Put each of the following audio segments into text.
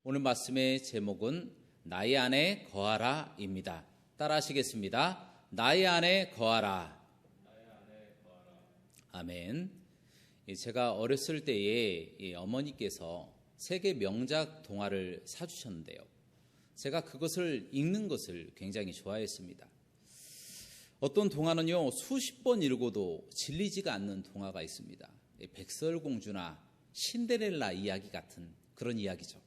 오늘 말씀의 제목은 나의 안에 거하라입니다. 따라 하시겠습니다. 나의 안에 거하라. 아멘. 제가 어렸을 때에 어머니께서 세계 명작 동화를 사주셨는데요. 제가 그것을 읽는 것을 굉장히 좋아했습니다. 어떤 동화는요, 수십 번 읽어도 질리지가 않는 동화가 있습니다. 백설공주나 신데렐라 이야기 같은 그런 이야기죠.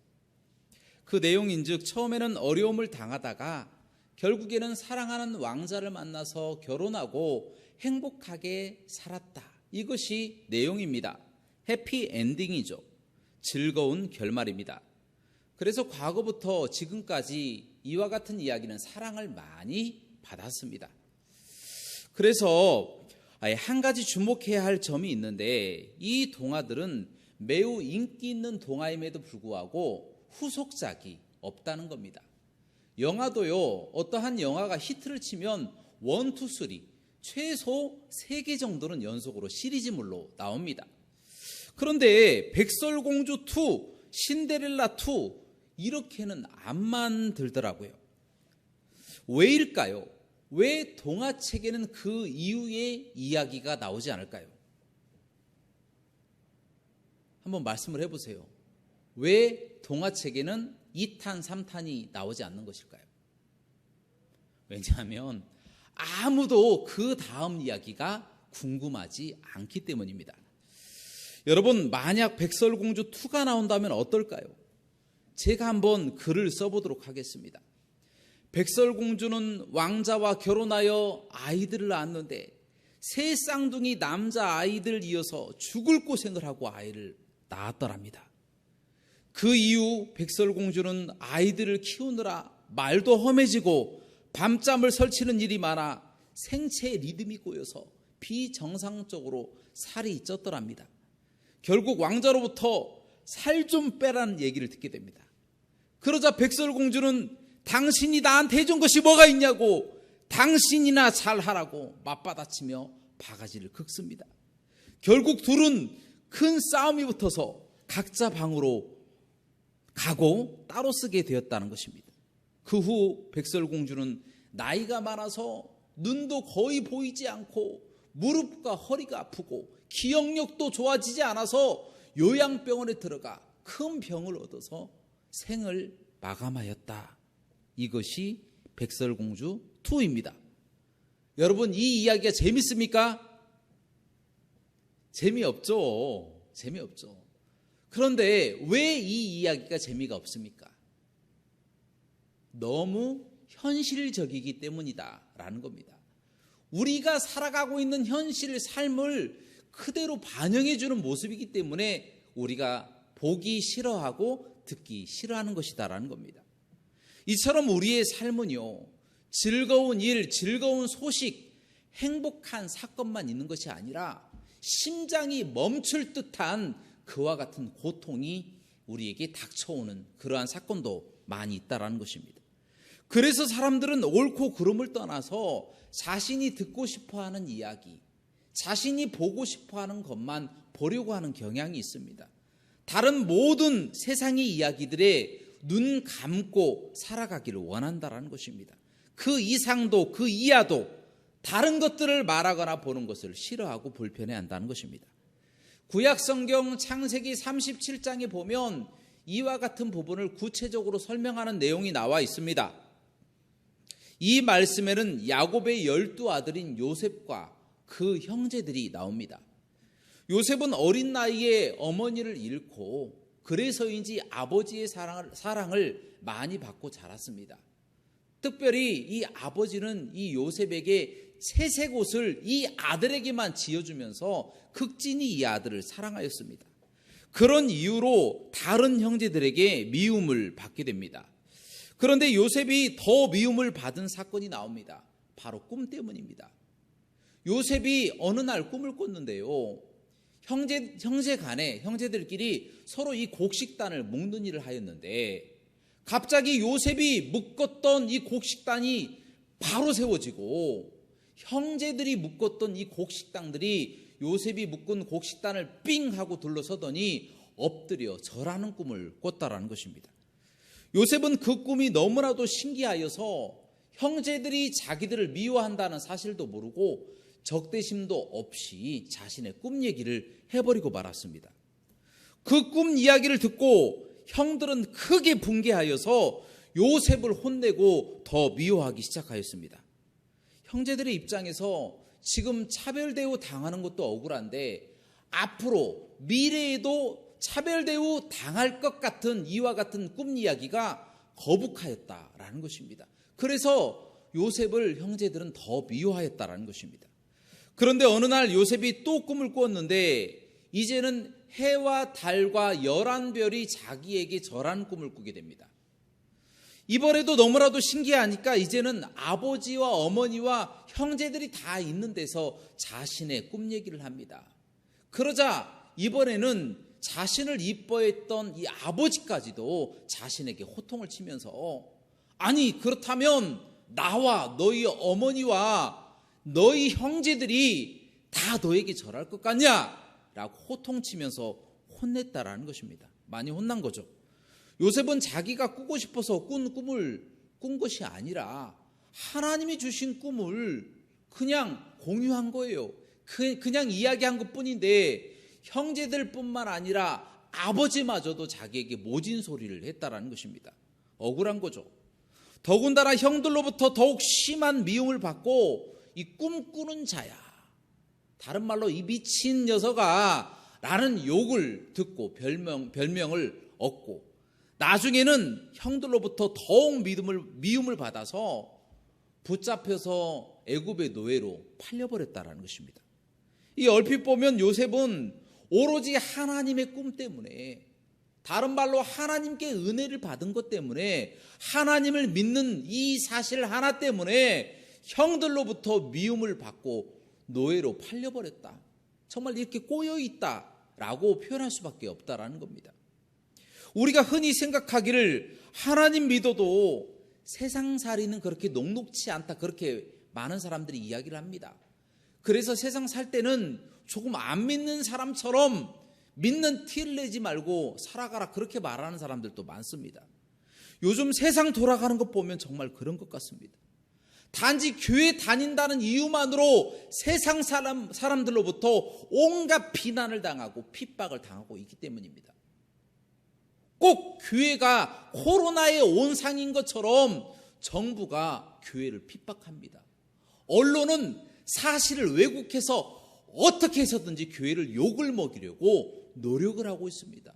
그 내용인즉 처음에는 어려움을 당하다가 결국에는 사랑하는 왕자를 만나서 결혼하고 행복하게 살았다. 이것이 내용입니다. 해피엔딩이죠. 즐거운 결말입니다. 그래서 과거부터 지금까지 이와 같은 이야기는 사랑을 많이 받았습니다. 그래서 한 가지 주목해야 할 점이 있는데, 이 동화들은 매우 인기 있는 동화임에도 불구하고 후속작이 없다는 겁니다. 영화도요, 어떠한 영화가 히트를 치면 1, 2, 3 최소 3개 정도는 연속으로 시리즈물로 나옵니다. 그런데 백설공주 2, 신데렐라 2 이렇게는 안 만들더라고요. 왜일까요? 왜 동화책에는 그 이후의 이야기가 나오지 않을까요? 한번 말씀을 해보세요. 왜 동화책에는 2탄, 3탄이 나오지 않는 것일까요? 왜냐하면 아무도 그 다음 이야기가 궁금하지 않기 때문입니다. 여러분, 만약 백설공주 2가 나온다면 어떨까요? 제가 한번 글을 써보도록 하겠습니다. 백설공주는 왕자와 결혼하여 아이들을 낳았는데 세 쌍둥이 남자아이들 이어서 죽을 고생을 하고 아이를 낳았더랍니다. 그 이후 백설공주는 아이들을 키우느라 말도 험해지고 밤잠을 설치는 일이 많아 생체 리듬이 꼬여서 비정상적으로 살이 쪘더랍니다. 결국 왕자로부터 살 좀 빼라는 얘기를 듣게 됩니다. 그러자 백설공주는 당신이 나한테 해준 것이 뭐가 있냐고, 당신이나 잘하라고 맞받아치며 바가지를 긁습니다. 결국 둘은 큰 싸움이 붙어서 각자 방으로 가고 따로 쓰게 되었다는 것입니다. 그 후 백설공주는 나이가 많아서 눈도 거의 보이지 않고 무릎과 허리가 아프고 기억력도 좋아지지 않아서 요양병원에 들어가 큰 병을 얻어서 생을 마감하였다. 이것이 백설공주 2입니다. 여러분, 이 이야기가 재밌습니까? 재미없죠. 그런데 왜 이 이야기가 재미가 없습니까? 너무 현실적이기 때문이다라는 겁니다. 우리가 살아가고 있는 현실 삶을 그대로 반영해주는 모습이기 때문에 우리가 보기 싫어하고 듣기 싫어하는 것이다라는 겁니다. 이처럼 우리의 삶은요, 즐거운 일, 즐거운 소식, 행복한 사건만 있는 것이 아니라 심장이 멈출 듯한 그와 같은 고통이 우리에게 닥쳐오는 그러한 사건도 많이 있다라는 것입니다. 그래서 사람들은 옳고 그름을 떠나서 자신이 듣고 싶어하는 이야기, 자신이 보고 싶어하는 것만 보려고 하는 경향이 있습니다. 다른 모든 세상의 이야기들에 눈 감고 살아가기를 원한다라는 것입니다. 그 이상도 그 이하도 다른 것들을 말하거나 보는 것을 싫어하고 불편해한다는 것입니다. 구약성경 창세기 37장에 보면 이와 같은 부분을 구체적으로 설명하는 내용이 나와 있습니다. 이 말씀에는 야곱의 12아들인 요셉과 그 형제들이 나옵니다. 요셉은 어린 나이에 어머니를 잃고 그래서인지 아버지의 사랑을 많이 받고 자랐습니다. 특별히 이 아버지는 이 요셉에게 새색 옷을 이 아들에게만 지어주면서 극진히 이 아들을 사랑하였습니다. 그런 이유로 다른 형제들에게 미움을 받게 됩니다. 그런데 요셉이 더 미움을 받은 사건이 나옵니다. 바로 꿈 때문입니다. 요셉이 어느 날 꿈을 꿨는데요, 형제 간에 형제들끼리 서로 이 곡식단을 묶는 일을 하였는데 갑자기 요셉이 묶었던 이 곡식단이 바로 세워지고 형제들이 묶었던 이 곡식단들이 요셉이 묶은 곡식단을 삥 하고 둘러서더니 엎드려 절하는 꿈을 꿨다라는 것입니다. 요셉은 그 꿈이 너무나도 신기하여서 형제들이 자기들을 미워한다는 사실도 모르고 적대심도 없이 자신의 꿈 얘기를 해버리고 말았습니다. 그 꿈 이야기를 듣고 형들은 크게 분개하여서 요셉을 혼내고 더 미워하기 시작하였습니다. 형제들의 입장에서 지금 차별대우 당하는 것도 억울한데 앞으로 미래에도 차별대우 당할 것 같은 이와 같은 꿈 이야기가 거북하였다라는 것입니다. 그래서 요셉을 형제들은 더 미워하였다라는 것입니다. 그런데 어느 날 요셉이 또 꿈을 꾸었는데 이제는 해와 달과 11별이 자기에게 절하는 꿈을 꾸게 됩니다. 이번에도 너무나도 신기하니까 이제는 아버지와 어머니와 형제들이 다 있는 데서 자신의 꿈 얘기를 합니다. 그러자 이번에는 자신을 이뻐했던 이 아버지까지도 자신에게 호통을 치면서 아니 그렇다면 나와 너희 어머니와 너희 형제들이 다 너에게 절할 것 같냐? 라고 호통치면서 혼냈다라는 것입니다. 많이 혼난 거죠. 요셉은 자기가 꾸고 싶어서 꾼 꿈을 꾼 것이 아니라 하나님이 주신 꿈을 그냥 공유한 거예요. 그냥 이야기한 것뿐인데 형제들뿐만 아니라 아버지마저도 자기에게 모진 소리를 했다라는 것입니다. 억울한 거죠. 더군다나 형들로부터 더욱 심한 미움을 받고 이 꿈꾸는 자야, 다른 말로 이 미친 녀석아 라는 욕을 듣고 별명을 얻고 나중에는 형들로부터 더욱 미움을 받아서 붙잡혀서 애굽의 노예로 팔려버렸다라는 것입니다. 이 얼핏 보면 요셉은 오로지 하나님의 꿈 때문에, 다른 말로 하나님께 은혜를 받은 것 때문에, 하나님을 믿는 이 사실 하나 때문에 형들로부터 미움을 받고 노예로 팔려버렸다. 정말 이렇게 꼬여있다라고 표현할 수밖에 없다라는 겁니다. 우리가 흔히 생각하기를 하나님 믿어도 세상살이는 그렇게 녹록치 않다, 그렇게 많은 사람들이 이야기를 합니다. 그래서 세상 살 때는 조금 안 믿는 사람처럼 믿는 티를 내지 말고 살아가라, 그렇게 말하는 사람들도 많습니다. 요즘 세상 돌아가는 것 보면 정말 그런 것 같습니다. 단지 교회 다닌다는 이유만으로 세상 사람들로부터 온갖 비난을 당하고 핍박을 당하고 있기 때문입니다. 꼭 교회가 코로나의 온상인 것처럼 정부가 교회를 핍박합니다. 언론은 사실을 왜곡해서 어떻게 해서든지 교회를 욕을 먹이려고 노력을 하고 있습니다.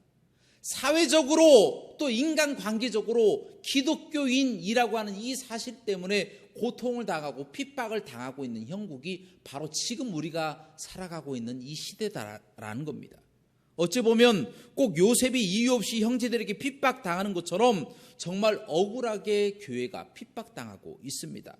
사회적으로 또 인간관계적으로 기독교인이라고 하는 이 사실 때문에 고통을 당하고 핍박을 당하고 있는 형국이 바로 지금 우리가 살아가고 있는 이 시대다라는 겁니다. 어찌 보면 꼭 요셉이 이유 없이 형제들에게 핍박당하는 것처럼 정말 억울하게 교회가 핍박당하고 있습니다.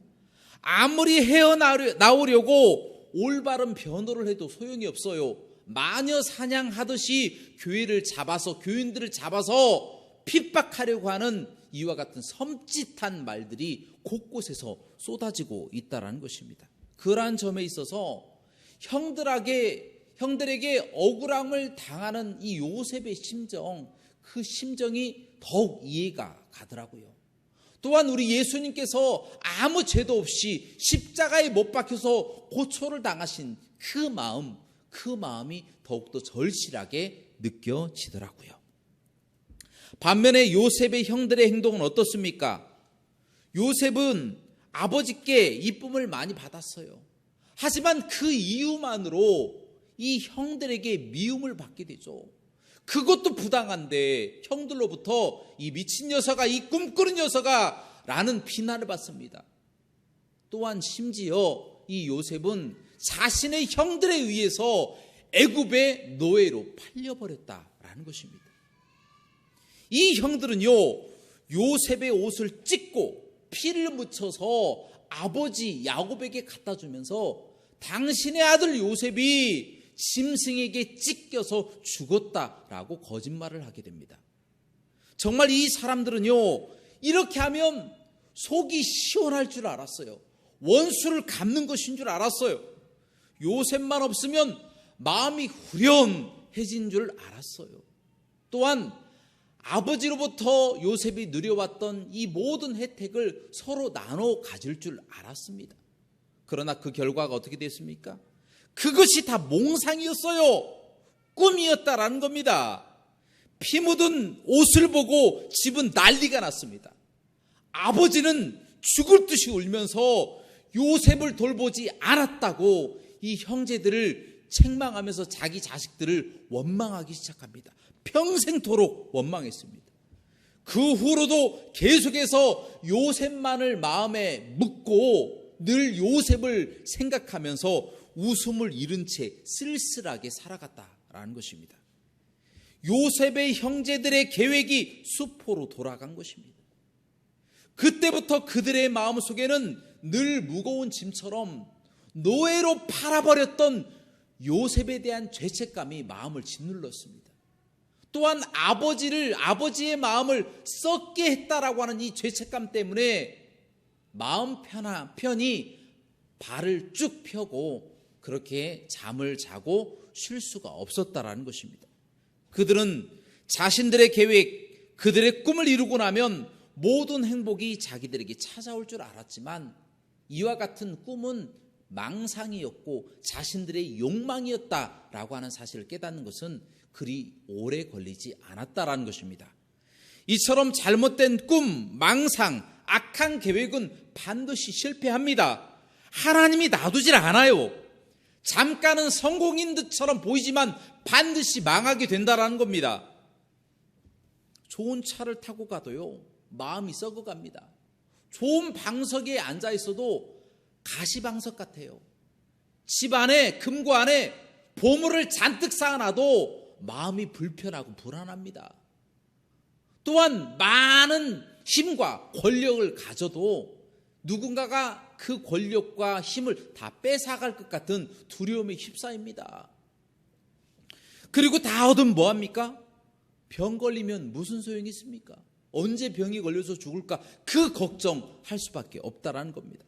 아무리 헤어나오려고 올바른 변호를 해도 소용이 없어요. 마녀 사냥하듯이 교회를 잡아서, 교인들을 잡아서 핍박하려고 하는 이와 같은 섬찟한 말들이 곳곳에서 쏟아지고 있다는 것입니다. 그러한 점에 있어서 형들에게 억울함을 당하는 이 요셉의 심정, 그 심정이 더욱 이해가 가더라고요. 또한 우리 예수님께서 아무 죄도 없이 십자가에 못 박혀서 고초를 당하신 그 마음이 더욱더 절실하게 느껴지더라고요. 반면에 요셉의 형들의 행동은 어떻습니까? 요셉은 아버지께 이쁨을 많이 받았어요. 하지만 그 이유만으로 이 형들에게 미움을 받게 되죠. 그것도 부당한데 형들로부터 이 미친 녀석아, 이 꿈꾸는 녀석아 라는 비난을 받습니다. 또한 심지어 이 요셉은 자신의 형들에 의해서 애굽의 노예로 팔려버렸다라는 것입니다. 이 형들은요, 요셉의 옷을 찢고 피를 묻혀서 아버지 야곱에게 갖다 주면서 당신의 아들 요셉이 짐승에게 찢겨서 죽었다라고 거짓말을 하게 됩니다. 정말 이 사람들은요, 이렇게 하면 속이 시원할 줄 알았어요. 원수를 갚는 것인 줄 알았어요. 요셉만 없으면 마음이 후련해진 줄 알았어요. 또한 아버지로부터 요셉이 누려왔던 이 모든 혜택을 서로 나눠 가질 줄 알았습니다. 그러나 그 결과가 어떻게 됐습니까? 그것이 다 몽상이었어요. 꿈이었다라는 겁니다. 피 묻은 옷을 보고 집은 난리가 났습니다. 아버지는 죽을 듯이 울면서 요셉을 돌보지 않았다고 이 형제들을 책망하면서 자기 자식들을 원망하기 시작합니다. 평생토록 원망했습니다. 그 후로도 계속해서 요셉만을 마음에 묻고 늘 요셉을 생각하면서 웃음을 잃은 채 쓸쓸하게 살아갔다라는 것입니다. 요셉의 형제들의 계획이 수포로 돌아간 것입니다. 그때부터 그들의 마음속에는 늘 무거운 짐처럼 노예로 팔아버렸던 요셉에 대한 죄책감이 마음을 짓눌렀습니다. 또한 아버지의 마음을 썩게 했다라고 하는 이 죄책감 때문에 마음 편히 발을 쭉 펴고 그렇게 잠을 자고 쉴 수가 없었다라는 것입니다. 그들은 자신들의 계획, 그들의 꿈을 이루고 나면 모든 행복이 자기들에게 찾아올 줄 알았지만 이와 같은 꿈은 망상이었고 자신들의 욕망이었다라고 하는 사실을 깨닫는 것은 그리 오래 걸리지 않았다라는 것입니다. 이처럼 잘못된 꿈, 망상, 악한 계획은 반드시 실패합니다. 하나님이 놔두질 않아요. 잠깐은 성공인 듯처럼 보이지만 반드시 망하게 된다라는 겁니다. 좋은 차를 타고 가도요, 마음이 썩어갑니다. 좋은 방석에 앉아 있어도 가시방석 같아요. 집 안에, 금고 안에 보물을 잔뜩 쌓아놔도 마음이 불편하고 불안합니다. 또한 많은 힘과 권력을 가져도 누군가가 그 권력과 힘을 다 뺏어갈 것 같은 두려움에 휩싸입니다. 그리고 다 얻으면 뭐합니까? 병 걸리면 무슨 소용이 있습니까? 언제 병이 걸려서 죽을까? 그 걱정할 수밖에 없다라는 겁니다.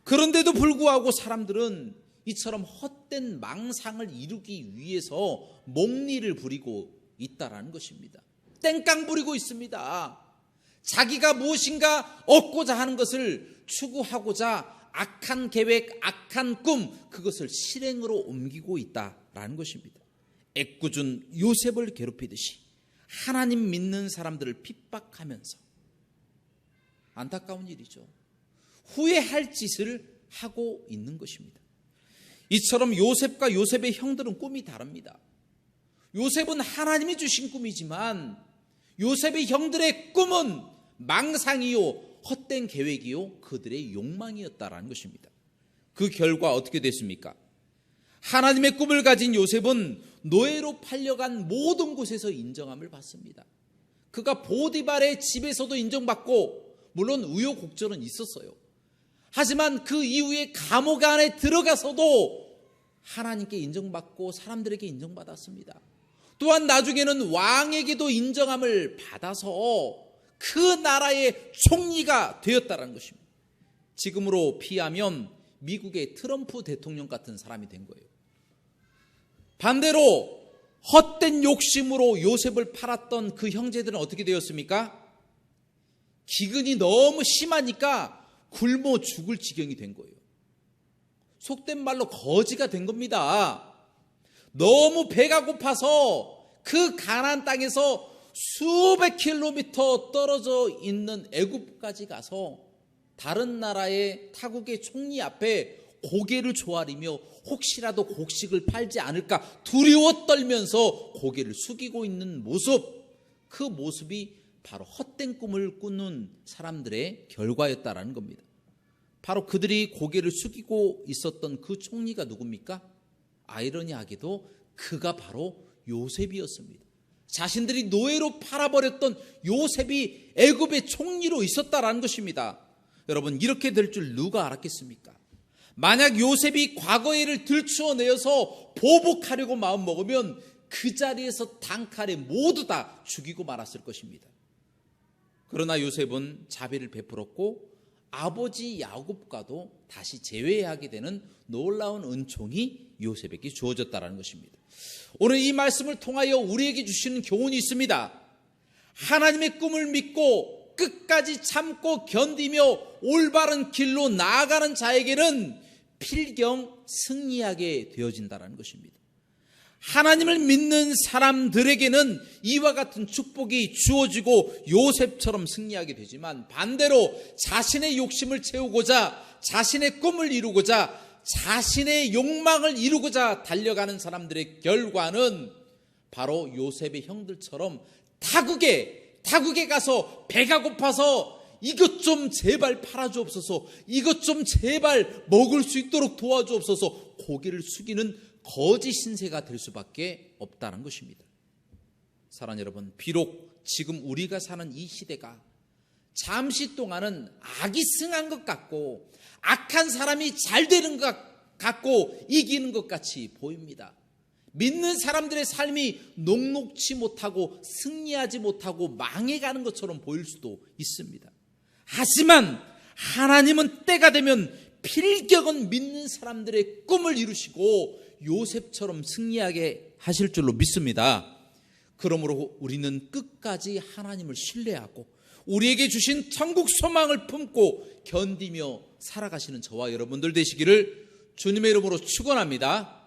그런데도 불구하고 사람들은 이처럼 헛된 망상을 이루기 위해서 목리를 부리고 있다라는 것입니다. 땡깡 부리고 있습니다. 자기가 무엇인가 얻고자 하는 것을 추구하고자 악한 계획, 악한 꿈, 그것을 실행으로 옮기고 있다라는 것입니다. 애꿎은 요셉을 괴롭히듯이 하나님 믿는 사람들을 핍박하면서 안타까운 일이죠. 후회할 짓을 하고 있는 것입니다. 이처럼 요셉과 요셉의 형들은 꿈이 다릅니다. 요셉은 하나님이 주신 꿈이지만 요셉의 형들의 꿈은 망상이요, 헛된 계획이요, 그들의 욕망이었다라는 것입니다. 그 결과 어떻게 됐습니까? 하나님의 꿈을 가진 요셉은 노예로 팔려간 모든 곳에서 인정함을 받습니다. 그가 보디발의 집에서도 인정받고 물론 우여곡절은 있었어요. 하지만 그 이후에 감옥 안에 들어가서도 하나님께 인정받고 사람들에게 인정받았습니다. 또한 나중에는 왕에게도 인정함을 받아서 그 나라의 총리가 되었다는 것입니다. 지금으로 비하면 미국의 트럼프 대통령 같은 사람이 된 거예요. 반대로 헛된 욕심으로 요셉을 팔았던 그 형제들은 어떻게 되었습니까? 기근이 너무 심하니까 굶어 죽을 지경이 된 거예요. 속된 말로 거지가 된 겁니다. 너무 배가 고파서 그 가나안 땅에서 수백 킬로미터 떨어져 있는 애굽까지 가서 다른 나라의 타국의 총리 앞에 고개를 조아리며 혹시라도 곡식을 팔지 않을까 두려워 떨면서 고개를 숙이고 있는 모습, 그 모습이 바로 헛된 꿈을 꾸는 사람들의 결과였다라는 겁니다. 바로 그들이 고개를 숙이고 있었던 그 총리가 누굽니까? 아이러니하게도 그가 바로 요셉이었습니다. 자신들이 노예로 팔아버렸던 요셉이 애굽의 총리로 있었다라는 것입니다. 여러분, 이렇게 될 줄 누가 알았겠습니까? 만약 요셉이 과거의 일을 들추어내어서 보복하려고 마음먹으면 그 자리에서 단칼에 모두 다 죽이고 말았을 것입니다. 그러나 요셉은 자비를 베풀었고 아버지 야곱과도 다시 재회하게 되는 놀라운 은총이 요셉에게 주어졌다는 것입니다. 오늘 이 말씀을 통하여 우리에게 주시는 교훈이 있습니다. 하나님의 꿈을 믿고 끝까지 참고 견디며 올바른 길로 나아가는 자에게는 필경 승리하게 되어진다는 것입니다. 하나님을 믿는 사람들에게는 이와 같은 축복이 주어지고 요셉처럼 승리하게 되지만, 반대로 자신의 욕심을 채우고자, 자신의 꿈을 이루고자, 자신의 욕망을 이루고자 달려가는 사람들의 결과는 바로 요셉의 형들처럼 타국에 가서 배가 고파서 이것 좀 제발 팔아주옵소서, 이것 좀 제발 먹을 수 있도록 도와주옵소서, 고개를 숙이는 거짓 신세가 될 수밖에 없다는 것입니다. 사랑하는 여러분, 비록 지금 우리가 사는 이 시대가 잠시 동안은 악이 승한 것 같고 악한 사람이 잘 되는 것 같고 이기는 것 같이 보입니다. 믿는 사람들의 삶이 녹록지 못하고 승리하지 못하고 망해가는 것처럼 보일 수도 있습니다. 하지만 하나님은 때가 되면 필격은 믿는 사람들의 꿈을 이루시고 요셉처럼 승리하게 하실 줄로 믿습니다. 그러므로 우리는 끝까지 하나님을 신뢰하고 우리에게 주신 천국 소망을 품고 견디며 살아가시는 저와 여러분들 되시기를 주님의 이름으로 축원합니다.